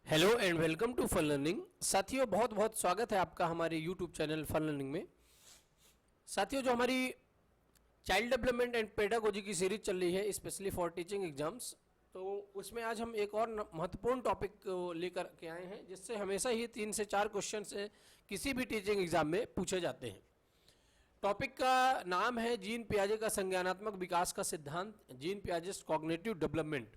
Hello and welcome to fun learning. साथियों, बहुत बहुत स्वागत है आपका हमारे यूट्यूब चैनल फन लर्निंग में। साथियों, जो हमारी चाइल्ड डेवलपमेंट एंड पेडागोजी की सीरीज चल रही है स्पेशली फॉर टीचिंग एग्जाम्स, तो उसमें आज हम एक और महत्वपूर्ण टॉपिक को लेकर के आए हैं जिससे हमेशा ही 3 से 4 क्वेश्चन से किसी भी टीचिंग एग्जाम में पूछे जाते हैं। टॉपिक का नाम है जीन पियाजे का संज्ञानात्मक विकास का सिद्धांत, Jean Piaget's cognitive development.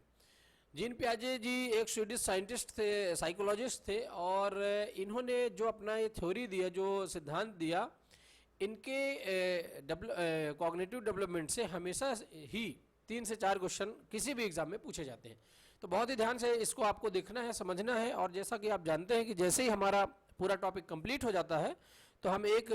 Jean पियाजे जी एक स्वीडिश साइंटिस्ट थे, साइकोलॉजिस्ट थे, और इन्होंने जो अपना ये थ्योरी दिया, जो सिद्धांत दिया, इनके कॉग्निटिव डेवलपमेंट से हमेशा ही 3 से 4 क्वेश्चन किसी भी एग्जाम में पूछे जाते हैं। तो बहुत ही ध्यान से इसको आपको देखना है, समझना है। और जैसा कि आप जानते हैं कि जैसे ही हमारा पूरा टॉपिक कंप्लीट हो जाता है तो हम एक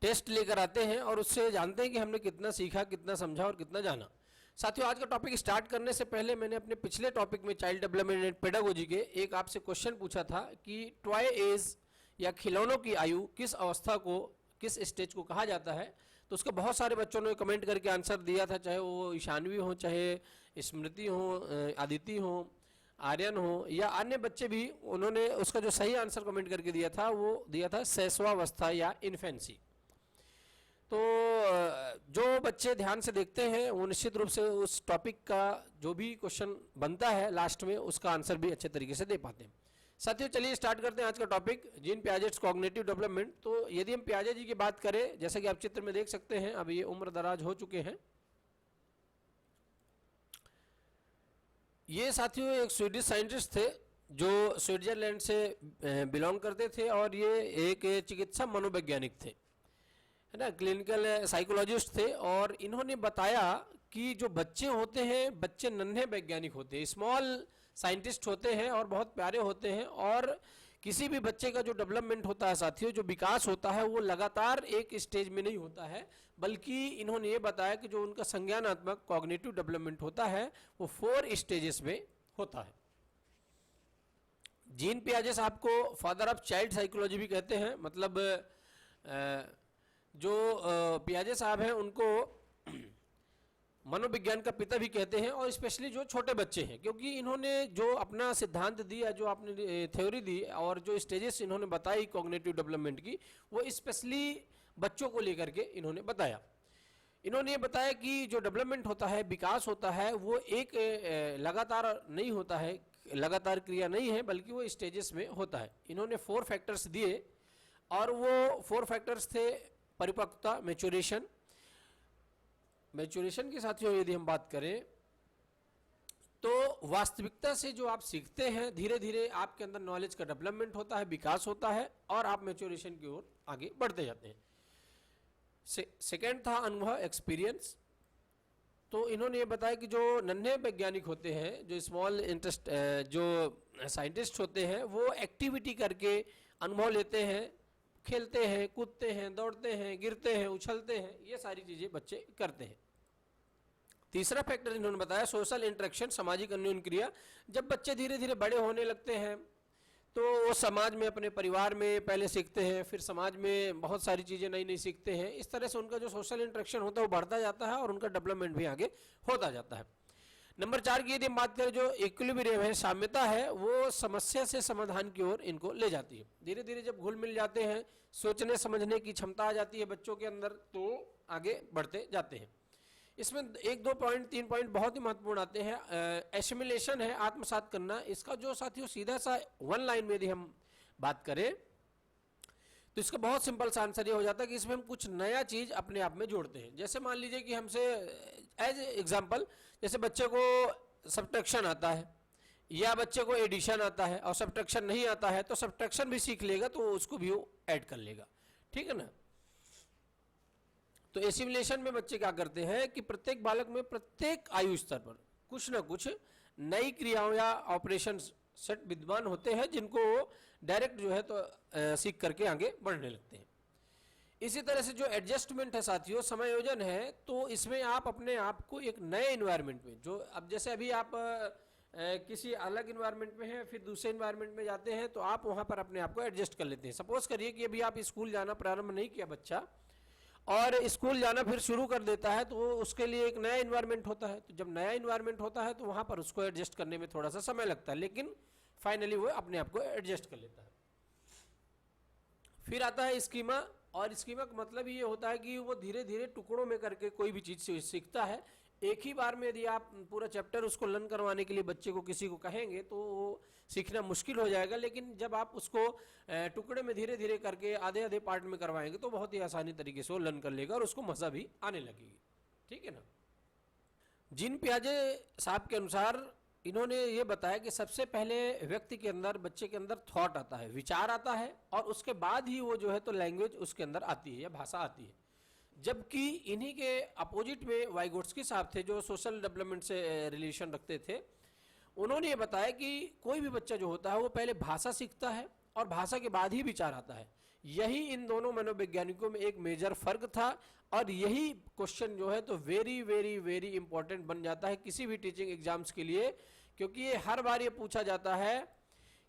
टेस्ट लेकर आते हैं और उससे जानते हैं कि हमने कितना सीखा, कितना समझा और कितना जाना। साथियों, आज का टॉपिक स्टार्ट करने से पहले मैंने अपने पिछले टॉपिक में चाइल्ड डेवलपमेंट एंड पेडागोजी के एक आपसे क्वेश्चन पूछा था कि टॉय एज या खिलौनों की आयु किस अवस्था को, किस स्टेज को कहा जाता है। तो उसके बहुत सारे बच्चों ने कमेंट करके आंसर दिया था, चाहे वो ईशानवी हो, चाहे स्मृति हो, आदिति हो, आर्यन हो या अन्य बच्चे भी। उन्होंने उसका जो सही आंसर कमेंट करके दिया था वो दिया था शैशवावस्था या इन्फेंसी। तो जो बच्चे ध्यान से देखते हैं वो निश्चित रूप से उस टॉपिक का जो भी क्वेश्चन बनता है लास्ट में उसका आंसर भी अच्छे तरीके से दे पाते हैं। साथियों, चलिए स्टार्ट करते हैं आज का topic, gene Piaget's cognitive development. तो यदि हम पियाजे जी की बात करें, जैसा कि आप चित्र में देख सकते हैं, अब ये उम्र दराज हो चुके हैं। ये साथियों एक स्वीडिश साइंटिस्ट थे जो स्विट्जरलैंड से बिलोंग करते थे, और ये एक चिकित्सा मनोवैज्ञानिक थे, है ना, क्लिनिकल साइकोलॉजिस्ट थे। और इन्होंने बताया कि जो बच्चे होते हैं, बच्चे नन्हे वैज्ञानिक होते हैं, स्मॉल साइंटिस्ट होते हैं और बहुत प्यारे होते हैं। और किसी भी बच्चे का जो डेवलपमेंट होता है साथियों, जो विकास होता है, वो लगातार एक स्टेज में नहीं होता है, बल्कि इन्होंने ये बताया कि जो उनका संज्ञानात्मक कॉग्निटिव डेवलपमेंट होता है वो 4 स्टेजेस में होता है। जीन पियाजे साहब को फादर ऑफ चाइल्ड साइकोलॉजी भी कहते हैं। मतलब जो पियाजे साहब हैं उनको मनोविज्ञान का पिता भी कहते हैं, और स्पेशली जो छोटे बच्चे हैं, क्योंकि इन्होंने जो अपना सिद्धांत दिया, जो आपने थ्योरी दी और जो स्टेजेस इन्होंने बताई कॉग्निटिव डेवलपमेंट की, वो स्पेशली बच्चों को लेकर के इन्होंने बताया। इन्होंने ये बताया कि जो डेवलपमेंट होता है, विकास होता है, वो एक लगातार नहीं होता है, लगातार क्रिया नहीं है, बल्कि वो स्टेजेस में होता है। इन्होंने 4 फैक्टर्स दिए, और वो 4 फैक्टर्स थे परिपक्वता, मैच्योरेशन। मैच्योरेशन की साथियों यदि हम बात करें तो वास्तविकता से जो आप सीखते हैं, धीरे धीरे आपके अंदर नॉलेज का डेवलपमेंट होता है, विकास होता है, और आप मैच्योरेशन की ओर आगे बढ़ते जाते हैं। सेकेंड था अनुभव, एक्सपीरियंस। तो इन्होंने ये बताया कि जो नन्हे वैज्ञानिक होते हैं, जो स्मॉल इंटरेस्ट, जो साइंटिस्ट होते हैं, वो एक्टिविटी करके अनुभव लेते हैं, खेलते हैं, कूदते हैं, दौड़ते हैं, गिरते हैं, उछलते हैं, ये सारी चीज़ें बच्चे करते हैं। तीसरा फैक्टर इन्होंने बताया सोशल इंटरेक्शन, सामाजिक अन्योन्य क्रिया। जब बच्चे धीरे धीरे बड़े होने लगते हैं तो वो समाज में, अपने परिवार में पहले सीखते हैं, फिर समाज में बहुत सारी चीज़ें नई नई सीखते हैं। इस तरह से उनका जो सोशल इंटरेक्शन होता है वो बढ़ता जाता है और उनका डेवलपमेंट भी आगे होता जाता है। नंबर 4 की यदि हम बात करें, जो इक्विलिब्रियम है, साम्यता है, वो समस्या से समाधान की ओर इनको ले जाती है। धीरे धीरे जब घुल मिल जाते हैं, सोचने समझने की क्षमता आ जाती है बच्चों के अंदर, तो आगे बढ़ते जाते हैं। इसमें 1, 2 पॉइंट, 3 पॉइंट बहुत ही महत्वपूर्ण आते हैं। एसिमिलेशन है, आत्मसात करना। इसका जो साथियों सीधा सा 1 लाइन में यदि हम बात करें तो इसका बहुत सिंपल सा आंसर ये हो जाता है कि इसमें हम कुछ नया चीज़ अपने आप में जोड़ते हैं। जैसे मान लीजिए कि हमसे, एज एग्जांपल, जैसे बच्चे को सब्ट्रैक्शन आता है या बच्चे को एडिशन आता है और सब्ट्रैक्शन नहीं आता है, तो सब्ट्रैक्शन भी सीख लेगा तो उसको भी वो ऐड कर लेगा, ठीक है ना। तो एसिमुलेशन में बच्चे क्या करते हैं कि प्रत्येक बालक में प्रत्येक आयु स्तर पर कुछ ना कुछ नई क्रियाओं या ऑपरेशन सेट विद्यमान होते हैं, जिनको डायरेक्ट जो है तो सीख करके आगे बढ़ने लगते हैं। इसी तरह से जो एडजस्टमेंट है साथियों, समायोजन है, तो इसमें आप अपने आप को एक नए इन्वायरमेंट में, जो अब जैसे अभी आप किसी अलग इन्वायरमेंट में हैं, फिर दूसरे इन्वायरमेंट में जाते हैं, तो आप वहाँ पर अपने आप को एडजस्ट कर लेते हैं। सपोज करिए कि अभी आप स्कूल जाना प्रारंभ नहीं किया बच्चा, और स्कूल जाना फिर शुरू कर देता है, तो उसके लिए एक नया इन्वायरमेंट होता है। तो जब नया इन्वायरमेंट होता है तो वहाँ पर उसको एडजस्ट करने में थोड़ा सा समय लगता है, लेकिन फाइनली वो अपने आप को एडजस्ट कर लेता है। फिर आता है स्कीमा, और स्कीमा का मतलब ये होता है कि वो धीरे धीरे टुकड़ों में करके कोई भी चीज़ सीखता है। एक ही बार में यदि आप पूरा चैप्टर उसको लर्न करवाने के लिए बच्चे को किसी को कहेंगे तो वो सीखना मुश्किल हो जाएगा, लेकिन जब आप उसको टुकड़े में धीरे धीरे करके आधे आधे पार्ट में करवाएंगे तो बहुत ही आसानी तरीके से वो लर्न कर लेगा और उसको मज़ा भी आने लगेगी। ठीक है ना। जीन पियाजे साहब के अनुसार इन्होंने ये बताया कि सबसे पहले व्यक्ति के अंदर, बच्चे के अंदर थॉट आता है, विचार आता है, और उसके बाद ही वो जो है तो लैंग्वेज उसके अंदर आती है या भाषा आती है। जबकि इन्हीं के अपोजिट में वाइगोट्स्की साहब थे जो सोशल डेवलपमेंट से रिलेशन रखते थे। उन्होंने ये बताया कि कोई भी बच्चा जो होता है वो पहले भाषा सीखता है और भाषा के बाद ही विचार आता है। यही इन दोनों मनोवैज्ञानिकों में एक मेजर फर्क था, और यही क्वेश्चन जो है तो वेरी वेरी वेरी इंपॉर्टेंट बन जाता है किसी भी टीचिंग एग्जाम्स के लिए, क्योंकि ये हर बार ये पूछा जाता है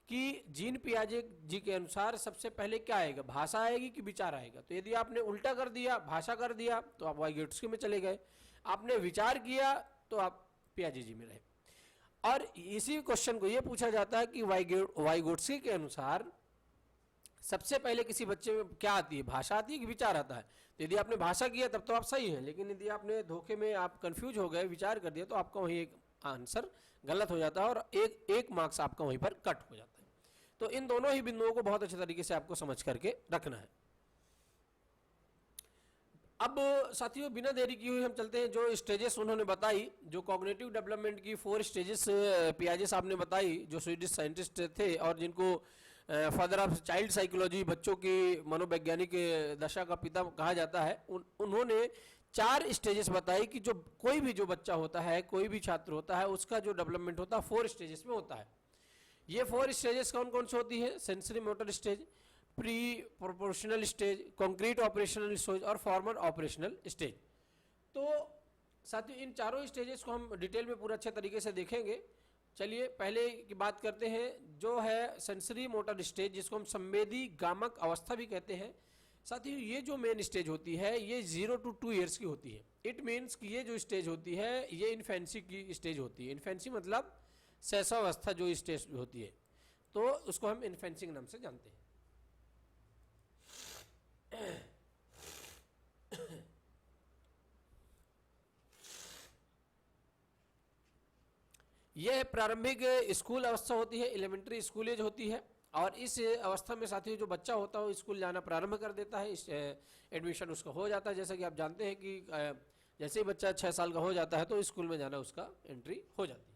कि जीन पियाजे जी के अनुसार सबसे पहले क्या आएगा, भाषा आएगी कि विचार आएगा। तो यदि आपने उल्टा कर दिया, भाषा कर दिया, तो आप वाइगोट्स्की में चले गए। आपने विचार किया तो आप पियाजे जी में रहे। और इसी क्वेश्चन को ये पूछा जाता है कि वाइगोट्स्की के अनुसार सबसे पहले किसी बच्चे में क्या आती है, भाषा आती है कि विचार आता है। तो यदि आपने भाषा किया तब तो आप सही हैं, लेकिन यदि आपने धोखे में आप कंफ्यूज हो गए, विचार कर दिया, तो आपका वहीं एक आंसर गलत हो जाता है और एक मार्क्स आपका वहीं पर कट हो जाता है। तो इन दोनों ही बिंदुओं को बहुत अच्छे तरीके से आपको समझ करके रखना है। अब साथियों बिना देरी की हुई हम चलते हैं, जो स्टेजेस उन्होंने बताई, जो कॉग्निटिव डेवलपमेंट की 4 स्टेजेस पियाजे साहब ने बताई, जो स्वीडिश साइंटिस्ट थे और जिनको फादर ऑफ चाइल्ड साइकोलॉजी, बच्चों की मनोवैज्ञानिक दशा का पिता कहा जाता है। उन्होंने 4 स्टेजेस बताई कि जो कोई भी जो बच्चा होता है, कोई भी छात्र होता है, उसका जो डेवलपमेंट होता है 4 स्टेजेस में होता है। ये 4 स्टेजेस कौन कौन से होती है? Sensory motor stage, pre proportional stage, concrete operational stage और फॉर्मल ऑपरेशनल स्टेज। तो साथियों इन चारों स्टेजेस को हम डिटेल में पूरा अच्छे तरीके से देखेंगे। चलिए पहले की बात करते हैं, जो है सेंसरी मोटर स्टेज, जिसको हम संवेदी गामक अवस्था भी कहते हैं। साथियों ये जो मेन स्टेज होती है ये 0 to 2 ईयर्स की होती है। इट मीन्स कि ये जो स्टेज होती है ये इन्फेंसी की स्टेज होती है। इन्फेंसी मतलब शैशवावस्था जो स्टेज होती है, तो उसको हम इन्फेंसी के नाम से जानते हैं। यह प्रारंभिक स्कूल अवस्था होती है, एलिमेंट्री स्कूल एज होती है, और इस अवस्था में साथियों जो बच्चा होता है वो स्कूल जाना प्रारंभ कर देता है, एडमिशन उसका हो जाता है। जैसा कि आप जानते हैं कि जैसे ही बच्चा 6 साल का हो जाता है तो स्कूल में जाना उसका एंट्री हो जाती है।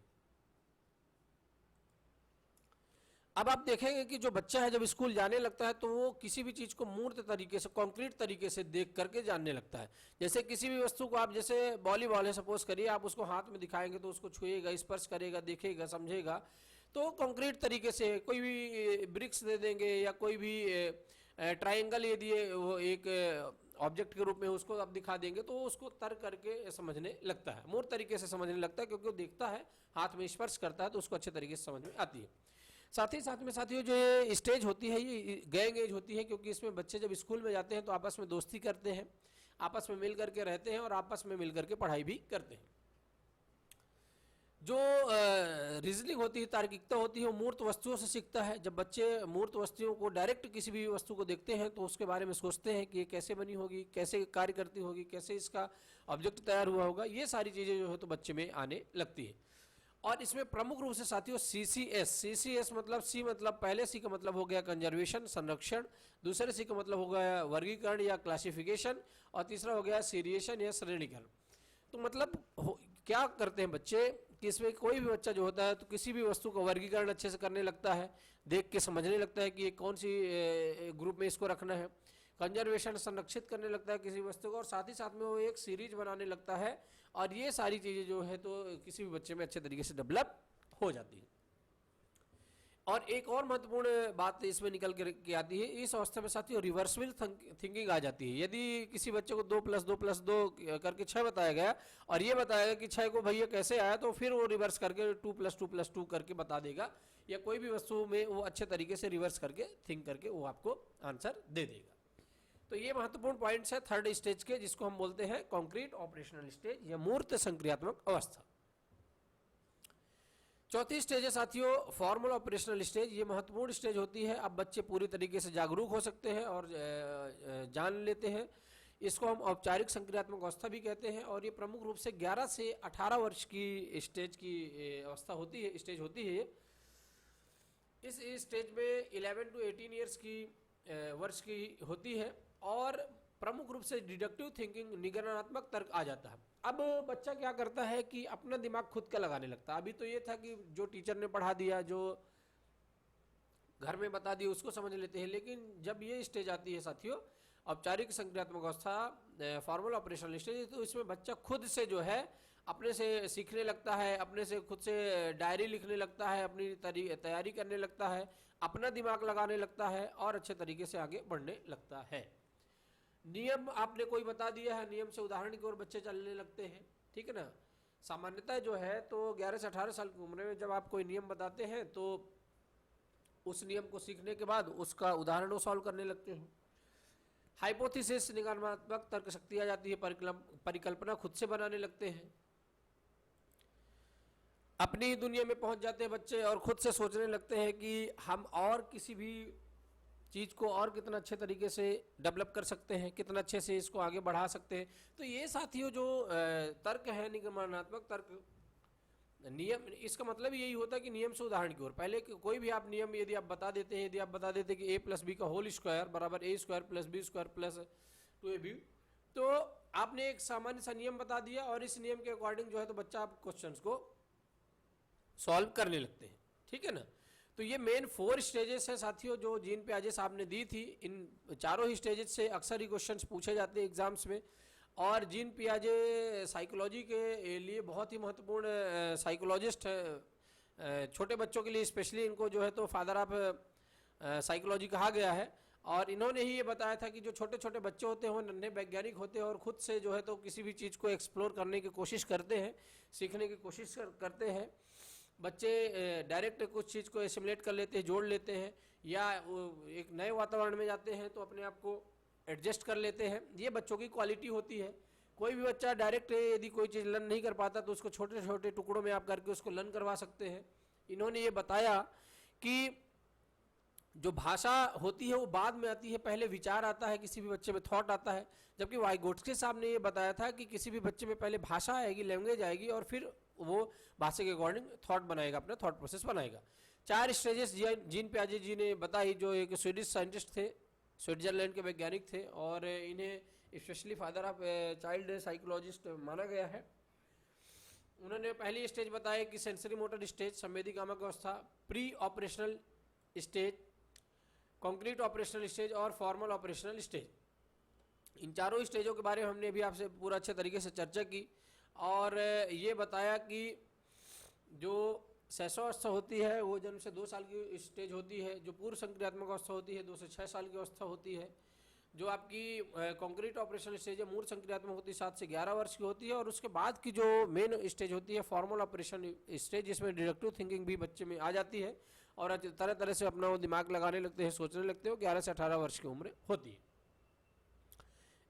अब आप देखेंगे कि जो बच्चा है जब स्कूल जाने लगता है तो वो किसी भी चीज़ को मूर्त तरीके से, कॉन्क्रीट तरीके से देख करके जानने लगता है। जैसे किसी भी वस्तु को आप, जैसे वॉलीबॉल है सपोज करिए, आप उसको हाथ में दिखाएंगे तो उसको छुएगा, स्पर्श करेगा, देखेगा, समझेगा, तो कॉन्क्रीट तरीके से। कोई भी ब्रिक्स दे देंगे या कोई भी ट्राइंगल ये दिए, वो एक ऑब्जेक्ट के रूप में उसको आप दिखा देंगे तो उसको तर करके समझने लगता है, मूर्त तरीके से समझने लगता है, क्योंकि वो देखता है, हाथ में स्पर्श करता है, तो उसको अच्छे तरीके से समझ में आती है। साथ ही साथ में साथियों जो ये स्टेज होती है ये गैंग एज होती है, क्योंकि इसमें बच्चे जब स्कूल में जाते हैं तो आपस में दोस्ती करते हैं, आपस में मिल करके रहते हैं और आपस में मिल करके पढ़ाई भी करते हैं। जो रीजनिंग होती है, तार्किकता होती है, वो मूर्त वस्तुओं से सीखता है। जब बच्चे मूर्त वस्तुओं को डायरेक्ट किसी भी वस्तु को देखते हैं तो उसके बारे में सोचते हैं कि ये कैसे बनी होगी, कैसे कार्य करती होगी, कैसे इसका ऑब्जेक्ट तैयार हुआ होगा, ये सारी चीज़ें जो है तो बच्चे में आने लगती है। और इसमें प्रमुख रूप से साथियों CCS मतलब सी, मतलब पहले सी का मतलब हो गया कंजर्वेशन, संरक्षण, दूसरे सी का मतलब हो गया वर्गीकरण या क्लासिफिकेशन, और तीसरा हो गया सीरिएशन या श्रेणीकरण। तो मतलब क्या करते हैं बच्चे कि इसमें कोई भी बच्चा जो होता है तो किसी भी वस्तु का वर्गीकरण अच्छे से करने लगता है, देख के समझने लगता है कि ये कौन सी ग्रुप में इसको रखना है। कंजर्वेशन संरक्षित करने लगता है किसी वस्तु को, और साथ ही साथ में वो एक सीरीज बनाने लगता है। और ये सारी चीज़ें जो है तो किसी भी बच्चे में अच्छे तरीके से डेवलप हो जाती है। और एक और महत्वपूर्ण बात इसमें निकल के आती है, इस अवस्था में साथियों रिवर्सिबल थिंकिंग आ जाती है। यदि किसी बच्चे को 2 + 2 + 2 करके 6 बताया गया और ये बताया गया कि 6 को भैया कैसे आया, तो फिर वो रिवर्स करके 2 + 2 + 2 करके बता देगा, या कोई भी वस्तु में वो अच्छे तरीके से रिवर्स करके थिंक करके वो आपको आंसर दे देगा। तो ये महत्वपूर्ण पॉइंट्स है थर्ड स्टेज के, जिसको हम बोलते हैं कॉन्क्रीट ऑपरेशनल स्टेज या मूर्त संक्रियात्मक अवस्था। चौथी स्टेज है साथियों फॉर्मल ऑपरेशनल स्टेज। ये महत्वपूर्ण स्टेज होती है। अब बच्चे पूरी तरीके से जागरूक हो सकते हैं और जान लेते हैं। इसको हम औपचारिक संक्रियात्मक अवस्था भी कहते हैं और ये प्रमुख रूप से 11 से 18 वर्ष की स्टेज की अवस्था होती है, स्टेज होती है। इस स्टेज में 11 to 18 ईयर्स की वर्ष की होती है और प्रमुख रूप से डिडक्टिव थिंकिंग, निगमनात्मक तर्क आ जाता है। अब बच्चा क्या करता है कि अपना दिमाग खुद का लगाने लगता है। अभी तो ये था कि जो टीचर ने पढ़ा दिया, जो घर में बता दिया उसको समझ लेते हैं, लेकिन जब ये स्टेज आती है साथियों औपचारिक संक्रियात्मक अवस्था, फॉर्मल ऑपरेशनल स्टेज, तो इसमें बच्चा खुद से जो है अपने से सीखने लगता है, अपने से खुद से डायरी लिखने लगता है, अपनी तैयारी करने लगता है, अपना दिमाग लगाने लगता है और अच्छे तरीके से आगे बढ़ने लगता है। नियम आपने कोई बता दिया है, नियम से उदाहरण की ओर बच्चे चलने लगते हैं, ठीक है ना। सामान्यतः जो है तो 11 से 18 साल की उम्र में जब आप कोई नियम बताते हैं तो उस नियम को सीखने के बाद उसका उदाहरण सॉल्व करने लगते हैं। हाइपोथेसिस, निगमनात्मक तर्क शक्ति आ जाती है, परिकल्पना खुद से बनाने लगते हैं, अपनी दुनिया में पहुंच जाते हैं बच्चे और खुद से सोचने लगते हैं कि हम और किसी भी चीज़ को और कितना अच्छे तरीके से डेवलप कर सकते हैं, कितना अच्छे से इसको आगे बढ़ा सकते हैं। तो ये साथियों जो तर्क है, निगमनात्मक तर्क, नियम, इसका मतलब यही होता है कि नियम से उदाहरण की ओर। पहले कोई भी आप नियम यदि आप बता देते हैं, यदि आप बता देते हैं कि a + b का होल स्क्वायर बराबर a² + b² + 2ab, तो आपने एक सामान्य सा नियम बता दिया और इस नियम के अकॉर्डिंग जो है तो बच्चा आप क्वेश्चंस को सॉल्व करने लगते हैं, ठीक है ना। तो ये मेन 4 स्टेजेस हैं साथियों जो जीन पियाजे साहब ने दी थी। इन चारों ही स्टेजेस से अक्सर ही क्वेश्चंस पूछे जाते हैं एग्जाम्स में। और जीन पियाजे साइकोलॉजी के लिए बहुत ही महत्वपूर्ण साइकोलॉजिस्ट है। छोटे बच्चों के लिए स्पेशली इनको जो है तो फादर ऑफ साइकोलॉजी कहा गया है। और इन्होंने ही ये बताया था कि जो छोटे छोटे बच्चे होते हैं वो नन्हे वैज्ञानिक होते हैं और खुद से जो है तो किसी भी चीज़ को एक्सप्लोर करने की कोशिश करते हैं, सीखने की कोशिश करते हैं। बच्चे डायरेक्ट कुछ चीज़ को एसिमुलेट कर लेते हैं, जोड़ लेते हैं, या एक नए वातावरण में जाते हैं तो अपने आप को एडजस्ट कर लेते हैं। ये बच्चों की क्वालिटी होती है। कोई भी बच्चा डायरेक्ट यदि कोई चीज़ लर्न नहीं कर पाता तो उसको छोटे छोटे टुकड़ों में आप करके उसको लर्न करवा सकते हैं। इन्होंने ये बताया कि जो भाषा होती है वो बाद में आती है, पहले विचार आता है, किसी भी बच्चे में थॉट आता है। जबकि वाइगोट्स्की साहब ने ये बताया था कि किसी भी बच्चे में पहले भाषा आएगी, लैंग्वेज आएगी और फिर वो भाषा के अकॉर्डिंग थॉट बनाएगा, अपना थॉट प्रोसेस बनाएगा। 4 स्टेजेस जीन पियाजे जी ने बताई, जो एक स्वीडिश साइंटिस्ट थे, स्विट्जरलैंड के वैज्ञानिक थे और इन्हें specially father of child psychologist माना गया है। उन्होंने पहली स्टेज बताया कि सेंसरी मोटर स्टेज, संवेदी कामक अवस्था, pre operational stage, concrete operational stage और फॉर्मल ऑपरेशनल स्टेज। इन चारों स्टेजों के बारे में हमने अभी आपसे पूरा अच्छे तरीके से चर्चा की और ये बताया कि जो शैशवावस्था होती है वो जन्म से 2 साल की स्टेज होती है, जो पूर्व संक्रियात्मक अवस्था होती है 2 से 6 साल की अवस्था होती है, जो आपकी कॉन्क्रीट ऑपरेशनल स्टेज है मूर्त संक्रियात्मक होती है 7 से 11 वर्ष की होती है। और उसके बाद की जो मेन स्टेज होती है फॉर्मल ऑपरेशन स्टेज, जिसमें डिडक्टिव थिंकिंग भी बच्चे में आ जाती है और तरह तरह से अपना वो दिमाग लगाने लगते हैं, सोचने लगते हो। 11 से 18 वर्ष की उम्र होती है।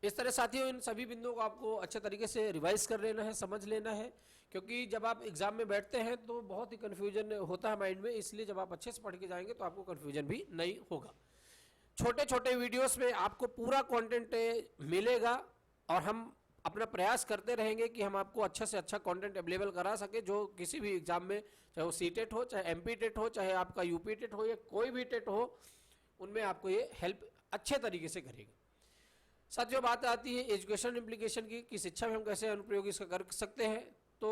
इस तरह साथियों इन सभी बिंदुओं को आपको अच्छे तरीके से रिवाइज कर लेना है, समझ लेना है, क्योंकि जब आप एग्जाम में बैठते हैं तो बहुत ही कन्फ्यूजन होता है माइंड में, इसलिए जब आप अच्छे से पढ़ के जाएंगे तो आपको कन्फ्यूजन भी नहीं होगा। छोटे छोटे वीडियोस में आपको पूरा कंटेंट मिलेगा और हम अपना प्रयास करते रहेंगे कि हम आपको अच्छा से अच्छा कंटेंट अवेलेबल करा सके, जो किसी भी एग्जाम में, चाहे वो सीटेट हो, चाहे एमपी टेट हो, चाहे आपका यूपी टेट हो या कोई भी टेट हो, उनमें आपको ये हेल्प अच्छे तरीके से करेगा। साथियों बात आती है एजुकेशन इम्प्लीकेशन की, कि शिक्षा में हम कैसे अनुप्रयोग इसका कर सकते हैं। तो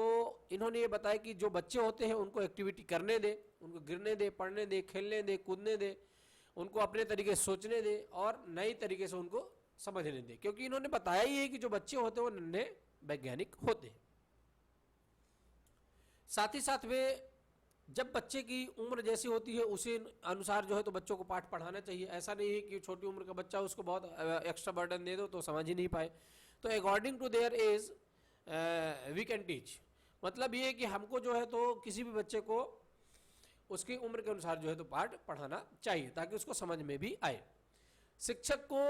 इन्होंने ये बताया कि जो बच्चे होते हैं उनको एक्टिविटी करने दे, उनको गिरने दे, पढ़ने दे, खेलने दे, कूदने दे, उनको अपने तरीके से सोचने दे और नई तरीके से उनको समझने दे, क्योंकि इन्होंने बताया ही है कि जो बच्चे होते हैं वो नन्हे वैज्ञानिक होते हैं। साथ ही साथ में जब बच्चे की उम्र जैसी होती है उसी अनुसार जो है तो बच्चों को पाठ पढ़ाना चाहिए। ऐसा नहीं है कि छोटी उम्र का बच्चा उसको बहुत एक्स्ट्रा बर्डन दे दो तो समझ ही नहीं पाए। तो according to their age we can teach, मतलब ये है कि हमको जो है तो किसी भी बच्चे को उसकी उम्र के अनुसार जो है तो पाठ पढ़ाना चाहिए ताकि उसको समझ में भी आए। शिक्षक को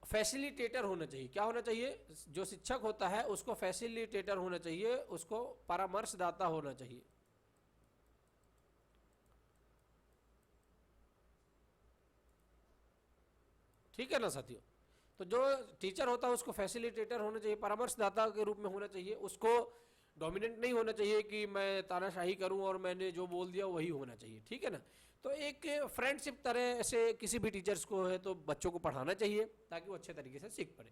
फैसिलिटेटर होना चाहिए। क्या होना चाहिए? जो शिक्षक होता है उसको फैसिलिटेटर होना चाहिए, उसको परामर्शदाता होना चाहिए। ठीक है ना साथियों? तो जो टीचर होता है उसको फैसिलिटेटर होना चाहिए, परामर्शदाता के रूप में होना चाहिए। उसको डोमिनेंट नहीं होना चाहिए कि मैं तानाशाही करूं और मैंने जो बोल दिया वही होना चाहिए। ठीक है ना? तो एक फ्रेंडशिप तरह से किसी भी टीचर्स को है तो बच्चों को पढ़ाना चाहिए ताकि वो अच्छे तरीके से सीख पड़े।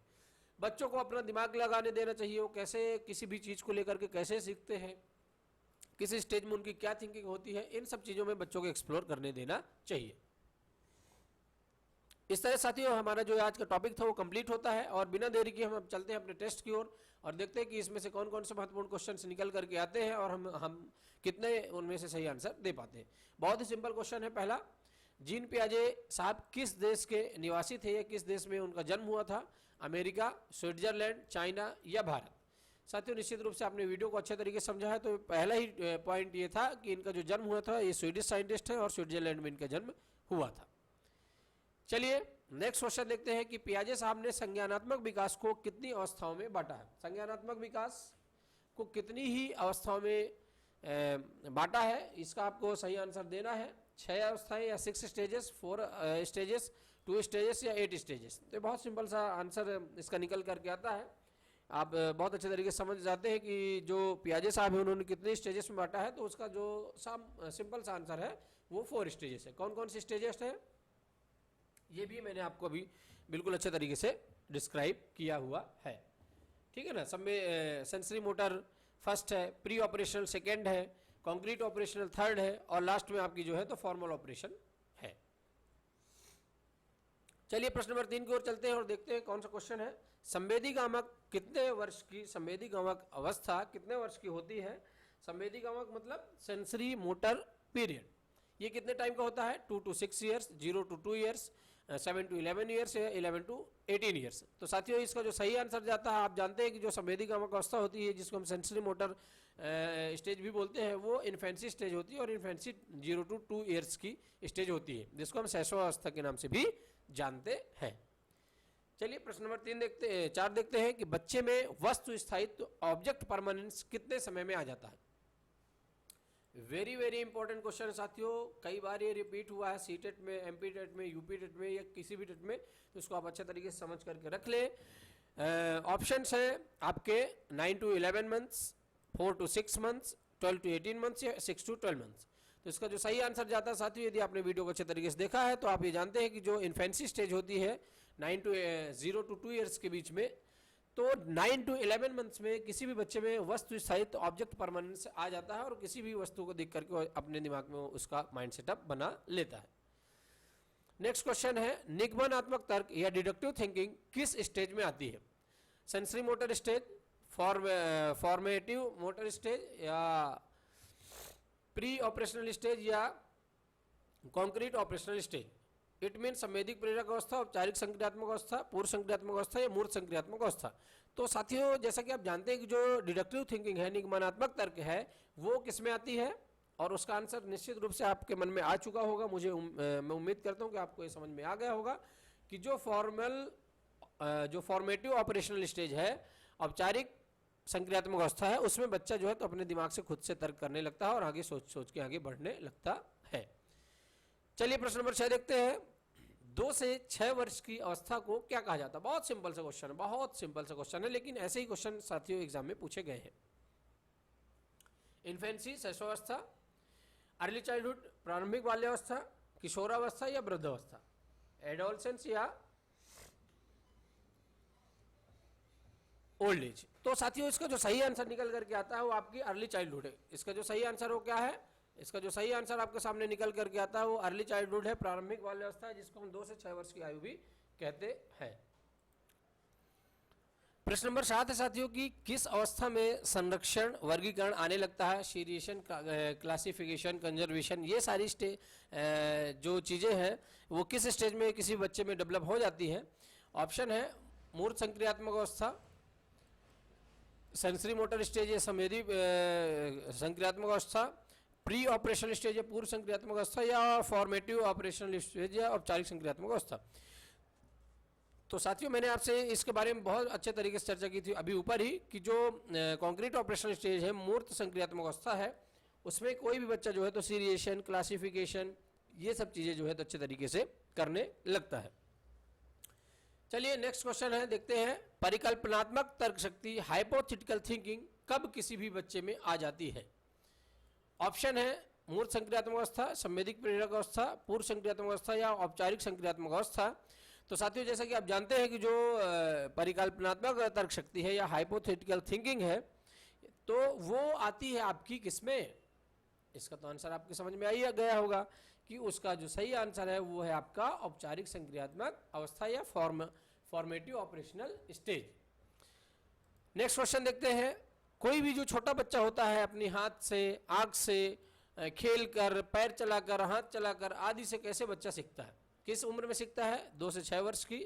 बच्चों को अपना दिमाग लगाने देना चाहिए, वो कैसे किसी भी चीज़ को लेकर के कैसे सीखते हैं, किस स्टेज में उनकी क्या थिंकिंग होती है, इन सब चीज़ों में बच्चों को एक्सप्लोर करने देना चाहिए। इस तरह साथियों हमारा जो आज का टॉपिक था वो कंप्लीट होता है और बिना देरी के हम अब चलते हैं अपने टेस्ट की ओर और देखते हैं कि इसमें से कौन कौन से महत्वपूर्ण क्वेश्चन निकल करके आते हैं और हम कितने उनमें से सही आंसर दे पाते हैं। बहुत ही सिंपल क्वेश्चन है पहला, जीन पियाजे साहब किस देश के निवासी थे या किस देश में उनका जन्म हुआ था? अमेरिका, स्विट्जरलैंड, चाइना या भारत? साथियों निश्चित रूप से आपने वीडियो को अच्छे तरीके से समझा है तो पहला ही पॉइंट ये था कि इनका जो जन्म हुआ था ये स्वीडिश साइंटिस्ट है और स्विट्जरलैंड में इनका जन्म हुआ था। चलिए नेक्स्ट क्वेश्चन देखते हैं कि पियाजे साहब ने संज्ञानात्मक विकास को कितनी अवस्थाओं में बांटा है? संज्ञानात्मक विकास को कितनी ही अवस्थाओं में बांटा है? इसका आपको सही आंसर देना है। 6 अवस्थाएं या 6 स्टेजेस, 4 स्टेजेस, 2 स्टेजेस या 8 स्टेजेस। तो बहुत सिंपल सा आंसर इसका निकल करके आता है। आप बहुत अच्छे तरीके से समझ जाते हैं कि जो पियाजे साहब हैं उन्होंने कितने स्टेजेस में बांटा है, तो उसका जो सिंपल सा आंसर है वो 4 स्टेजेस है। कौन कौन सी स्टेजेस है ये भी मैंने आपको अभी बिल्कुल अच्छे तरीके से डिस्क्राइब किया हुआ है। ठीक है ना? सब में सेंसरी मोटर फर्स्ट है, प्री ऑपरेशनल सेकेंड है, कॉन्क्रीट ऑपरेशनल थर्ड है और लास्ट में आपकी जो है तो फॉर्मल ऑपरेशन है। चलिए प्रश्न नंबर 3 की ओर चलते हैं और देखते हैं कौन सा क्वेश्चन है। संवेदीगामक कितने वर्ष की संवेदीगामक अवस्था कितने वर्ष की होती है? संवेदीगामक मतलब सेंसरी मोटर पीरियड, ये कितने टाइम का होता है? 2 to 6 years, 0 to 2 years, 7 to 11 years या 11 to 18 ईयर्स। तो साथियों इसका जो सही आंसर जाता है, आप जानते हैं कि जो संवेदीगामक अवस्था होती है जिसको हम सेंसरी मोटर स्टेज भी बोलते हैं, वो इन्फेंसी स्टेज होती है और इन्फेंसी 0 to 2 ईयर्स की स्टेज होती है जिसको हम शैशवावस्था के नाम से भी जानते हैं। चलिए प्रश्न नंबर 4 देखते हैं कि बच्चे में वस्तु स्थायित्व ऑब्जेक्ट परमानेंस कितने समय में आ जाता है? वेरी वेरी इंपॉर्टेंट क्वेश्चन साथियों, कई बार ये रिपीट हुआ है सीटेट में, एमपी टेट में, यूपी टेट में या किसी भी टेट में, तो इसको आप अच्छे तरीके से समझ करके रख ले। ऑप्शंस है आपके 9 to 11 months, 4 to 6 months, 12 to 18 months या 6 to 12 मंथ्स। तो इसका जो सही आंसर जाता है साथियों, यदि आपने वीडियो को अच्छे तरीके से देखा है तो आप ये जानते हैं कि जो इन्फेंसी स्टेज होती है 0 to 2 ईयर्स के बीच में, तो 9 to 11 मंथ्स में किसी भी बच्चे में वस्तु स्थायित्व ऑब्जेक्ट परमानेंस आ जाता है और किसी भी वस्तु को देख करके अपने दिमाग में उसका माइंड सेटअप बना लेता है। नेक्स्ट क्वेश्चन है, निगमनात्मक तर्क या डिडक्टिव थिंकिंग किस स्टेज में आती है? Sensory motor stage, formative motor stage या प्री ऑपरेशनल स्टेज या concrete operational stage? It mean संवेदिक प्रेरक अवस्था, औपचारिक संक्रियात्मक अवस्था, पूर्व संक्रियात्मक अवस्था या मूर्त संक्रियात्मक अवस्था? तो साथियों जैसा कि आप जानते हैं कि जो डिडक्टिव थिंकिंग है, निगमनात्मक तर्क है, वो किस में आती है और उसका आंसर निश्चित रूप से आपके मन में आ चुका होगा। मैं उम्मीद करता हूं कि आपको ये समझ में आ गया होगा कि जो फॉर्मेटिव ऑपरेशनल स्टेज है, औपचारिक संक्रियात्मक अवस्था है, उसमें बच्चा जो है तो अपने दिमाग से खुद से तर्क करने लगता है और आगे सोच सोच के आगे बढ़ने लगता है। चलिए प्रश्न नंबर 6 देखते हैं, 2 से 6 वर्ष की अवस्था को क्या कहा जाता है? बहुत सिंपल सा क्वेश्चन है, बहुत सिंपल सा क्वेश्चन है, लेकिन ऐसे ही क्वेश्चन साथियों एग्जाम में पूछे गए हैं। इन्फेंसी शैशवावस्था, अर्ली चाइल्डहुड प्रारंभिक बाल्यावस्था, किशोरावस्था या वृद्धावस्था? एडोलसेंस या ओल्ड एज? तो साथियों इसका जो सही आंसर निकल करके आता है वो आपकी अर्ली चाइल्डहुड है। इसका जो सही आंसर वो क्या है? इसका जो सही आंसर आपके सामने निकल करके आता है वो अर्ली चाइल्डहुड है, प्रारंभिक बाल्यावस्था है, जिसको हम 2 से 6 वर्ष की आयु भी कहते हैं। प्रश्न नंबर 7 है साथियों की किस अवस्था में संरक्षण वर्गीकरण आने लगता है? सीरिएशन, क्लासिफिकेशन, कंजर्वेशन, ये सारी जो चीजें हैं वो किस स्टेज में किसी बच्चे में डेवलप हो जाती हैं? ऑप्शन है मूर्त संक्रियात्मक अवस्था, सेंसरी मोटर स्टेज या संवेदी संक्रियात्मक अवस्था, प्री ऑपरेशनल स्टेज या पूर्व संक्रियात्मक अवस्था या फॉर्मेटिव ऑपरेशनल स्टेज या औपचारिक संक्रियात्मक अवस्था? तो साथियों मैंने आपसे इसके बारे में बहुत अच्छे तरीके से चर्चा की थी अभी ऊपर ही कि जो कॉन्क्रीट ऑपरेशनल स्टेज है, मूर्त संक्रियात्मक अवस्था है, उसमें कोई भी बच्चा जो है तो सीरिएशन, क्लासिफिकेशन, ये सब चीज़ें जो है तो अच्छे तरीके से करने लगता है। चलिए नेक्स्ट क्वेश्चन है, देखते हैं। परिकल्पनात्मक तर्क शक्ति, हाइपोथेटिकल थिंकिंग कब किसी भी बच्चे में आ जाती है? ऑप्शन है मूर्त संक्रियात्मक अवस्था, संवेदिक प्रेरक अवस्था, पूर्व संक्रियात्मक अवस्था या औपचारिक संक्रियात्मक अवस्था। तो साथियों जैसा कि आप जानते हैं कि जो परिकल्पनात्मक तर्क शक्ति है या हाइपोथेटिकल थिंकिंग है, तो वो आती है आपकी किसमें? इसका तो आंसर आपके समझ में आ ही गया होगा कि उसका जो सही आंसर है वो है आपका औपचारिक संक्रियात्मक अवस्था या formative operational stage. Next question देखते हैं। कोई भी जो छोटा बच्चा होता है अपनी हाथ से, आंख से, खेल कर, पैर चलाकर, हाथ चलाकर आदि से कैसे बच्चा सीखता है? किस उम्र में सीखता है? 2 से 6 वर्ष की,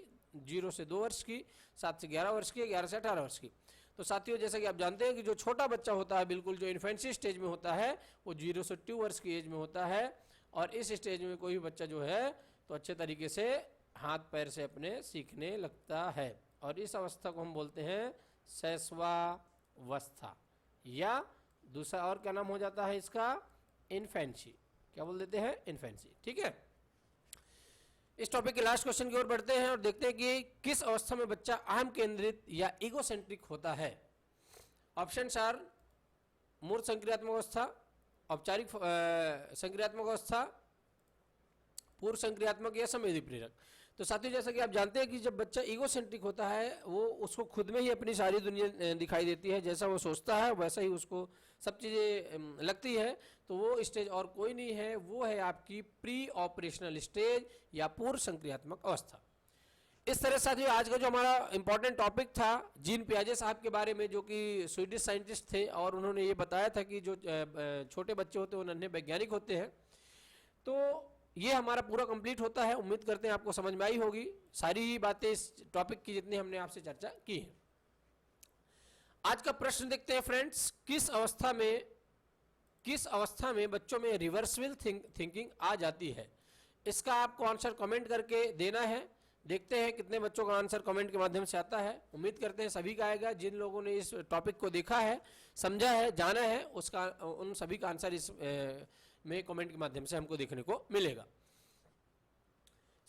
0 से 2 वर्ष की, 7 से 11 वर्ष की, 11 से 18 वर्ष की। तो साथियों जैसा कि आप जानते हैं कि जो छोटा बच्चा होता है, बिल्कुल जो इन्फेंसी स्टेज में होता है, वो 0 से 2 वर्ष की एज में होता है। और इस स्टेज में कोई भी बच्चा जो है तो अच्छे तरीके से हाथ पैर से अपने सीखने लगता है, और इस अवस्था को हम बोलते हैं शैशवावस्था, या दूसरा और क्या नाम हो जाता है इसका? इन्फेंसी। क्या बोल देते हैं? इन्फेंसी। ठीक है। इस टॉपिक के लास्ट क्वेश्चन की ओर बढ़ते हैं और देखते हैं कि किस अवस्था में बच्चा अहम केंद्रित या ईगोसेंट्रिक होता है। ऑप्शंस आर मूर्त संक्रियात्मक अवस्था, औपचारिक संक्रियात्मक अवस्था, पूर्व संक्रियात्मक या संवेदी प्रेरक। तो साथियों जैसा कि आप जानते हैं कि जब बच्चा ईगोसेंट्रिक होता है, वो उसको खुद में ही अपनी सारी दुनिया दिखाई देती है, जैसा वो सोचता है वैसा ही उसको सब चीज़ें लगती है। तो वो स्टेज और कोई नहीं है, वो है आपकी प्री ऑपरेशनल स्टेज या पूर्व संक्रियात्मक अवस्था। इस तरह साथियों आज का जो हमारा इंपॉर्टेंट टॉपिक था जीन पियाजे साहब के बारे में, जो कि स्वीडिश साइंटिस्ट थे, और उन्होंने ये बताया था कि जो छोटे बच्चे होते हैं वो नन्हे वैज्ञानिक होते हैं। तो ये हमारा पूरा कंप्लीट होता है। उम्मीद करते हैं आपको समझ में आई होगी सारी बातें इस टॉपिक की जितनी हमने आपसे चर्चा की है। आज का प्रश्न देखते हैं फ्रेंड्स, किस अवस्था में बच्चों में रिवर्सिबल थिंकिंग आ जाती है? इसका आपको आंसर कमेंट करके देना है। देखते हैं कितने बच्चों का आंसर कमेंट के माध्यम से आता है। उम्मीद करते हैं सभी का आएगा। जिन लोगों ने इस टॉपिक को देखा है, समझा है, जाना है, उसका उन सभी का आंसर इस में कमेंट के माध्यम से हमको देखने को मिलेगा।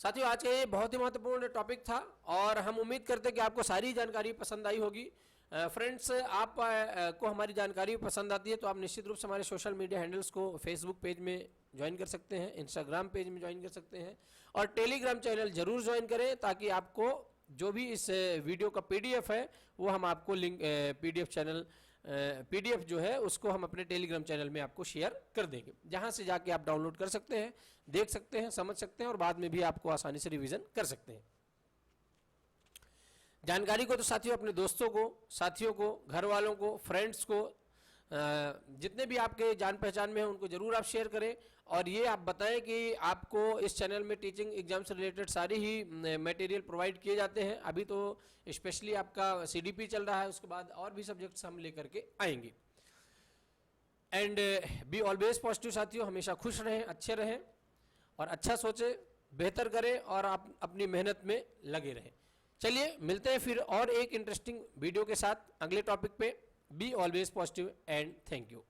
साथियों आज का ये बहुत ही महत्वपूर्ण टॉपिक था और हम उम्मीद करते हैं कि आपको सारी जानकारी पसंद आई होगी। फ्रेंड्स, आप को हमारी जानकारी पसंद आती है तो आप निश्चित रूप से हमारे सोशल मीडिया हैंडल्स को फेसबुक पेज में ज्वाइन कर सकते हैं, इंस्टाग्राम पेज में ज्वाइन कर सकते हैं, और टेलीग्राम चैनल जरूर ज्वाइन करें, ताकि आपको जो भी इस वीडियो का पीडीएफ है वो हम आपको लिंक पीडीएफ जो है उसको हम अपने टेलीग्राम चैनल में आपको शेयर कर देंगे, जहां से जाके आप डाउनलोड कर सकते हैं, देख सकते हैं, समझ सकते हैं, और बाद में भी आपको आसानी से रिवीजन कर सकते हैं। जानकारी को तो साथियों अपने दोस्तों को, साथियों को, घर वालों को, फ्रेंड्स को, जितने भी आपके जान पहचान में हैं उनको जरूर आप शेयर करें, और ये आप बताएं कि आपको इस चैनल में टीचिंग एग्जाम से रिलेटेड सारी ही मटेरियल प्रोवाइड किए जाते हैं। अभी तो स्पेशली आपका सीडीपी चल रहा है, उसके बाद और भी सब्जेक्ट्स हम लेकर के आएंगे। एंड बी ऑलवेज पॉजिटिव साथियों, हमेशा खुश रहें, अच्छे रहें और अच्छा सोचें, बेहतर करें और आप अपनी मेहनत में लगे रहें। चलिए मिलते हैं फिर और एक इंटरेस्टिंग वीडियो के साथ अगले टॉपिक पे। Be always positive and thank you.